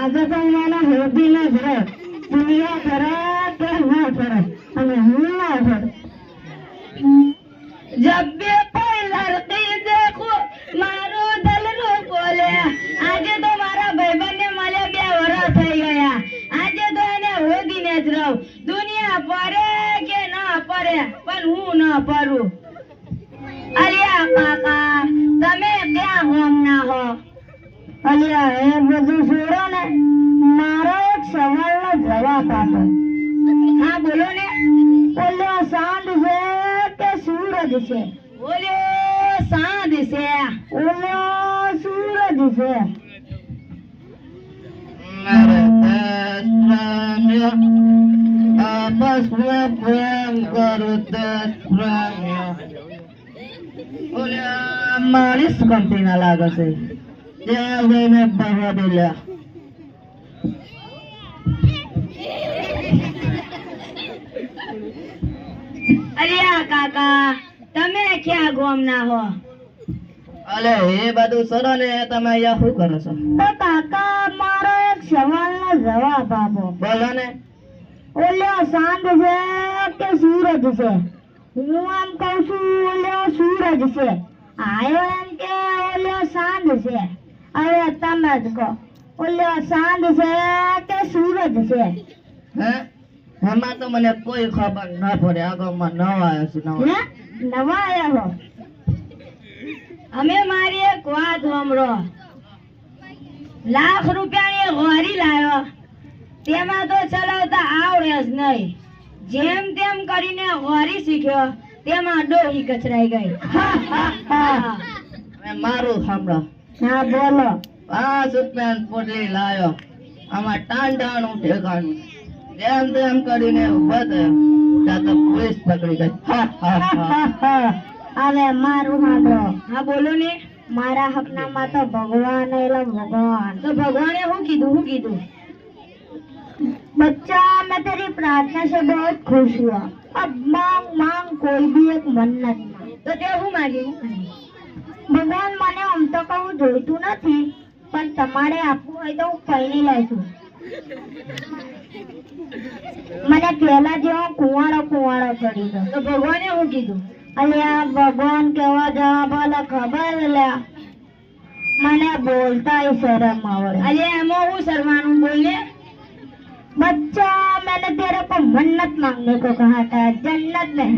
આજે તો મને હોતી ન છે દુનિયા કરે કે ના કરે અને હું ના કરું जब भी कोई लड़की देखो मारो दिल रो बोले આજે તો મારા ભાઈબંધને મળે 2 વર્ષ થઈ ગયા આજે તો એને હોદીને જ રહું દુનિયા પડે કે ના પડે પણ હું ન પડું અલ્યા કાકા તમે ક્યાં હોમ ના હો અલ્યા એ બધું છોડો ને મારો એક સવાલનો જવાબ આપો હા બોલો ને ઓલો સાંજ છે કે સૂરજ છે ઓલો સાંજ છે ઓલો સૂરજ છે મારે પ્રેમ્ય આપસ में प्रेम करो प्रेम्य ઓલા માલિશ કંપની ના લાગે છે ત્યાં જઈને બહવા દેલા અલ્યા કાકા તમે ક્યાં ગોમ ના હો અલે એ બધું સરો ને તમે અહીંયા શું કરો છો તો કાકા મારો એક સવાલનો જવાબ આપો બોલો ને ઓલો સાંજ છે કે સૂરજ છે હું આમ કહું છું ઓલો સૂરજ છે આયો એમ કે ઓલો સાંજ છે હવે તમે જ કહો ઓલો સાંજ છે કે સૂરજ છે હે એમાં તો મને કોઈ ખબર ના પડે આગળમાં નવા આવ્યો છું નવા હે નવા આયા હો અમે મારી એક વાત સાંભળો લાખ રૂપિયાની હોરી લાવ્યો તેમાં તો ચલાવતા આવડે જ નહીં જેમ તેમ કરીને હોરી શીખ્યો તેમાં ડોહી કચરાઈ ગઈ હવે મારું સાંભળો હા બોલો 5 રૂપિયાની પોટલી લાયો આમાં ટાંડાનું ઠેકાણું જેમ તેમ કરીને ઉભો થયો ત્યાં તો પોલીસ પકડી ગઈ હવે મારું સાંભળો હા બોલો ને મારા હકનામાં તો ભગવાન એટલે ભગવાન તો ભગવાને શું કીધું बच्चा मैं तेरी प्रार्थना से बहुत खुश हुआ अब मांग मांग कोई भी एक मन्नत मांग तो તે હું માંગ્યું ભગવાન મને આમ તો કહું જોઈતું નથી પણ તમારે આપવું હોય તો હું પૈણી લઈશું મને પહેલા જેવો કુંવાળો પડી ગયો તો ભગવાને શું કીધું અલ્યા ભગવાન કેવા જવાબ આલે ખબર લે મને બોલતા શરમ આવે અલ્યા એમાં હું શરમાનું બોલે बच्चा मैंने तेरे को मन्नत मांगने को कहा था जन्नत में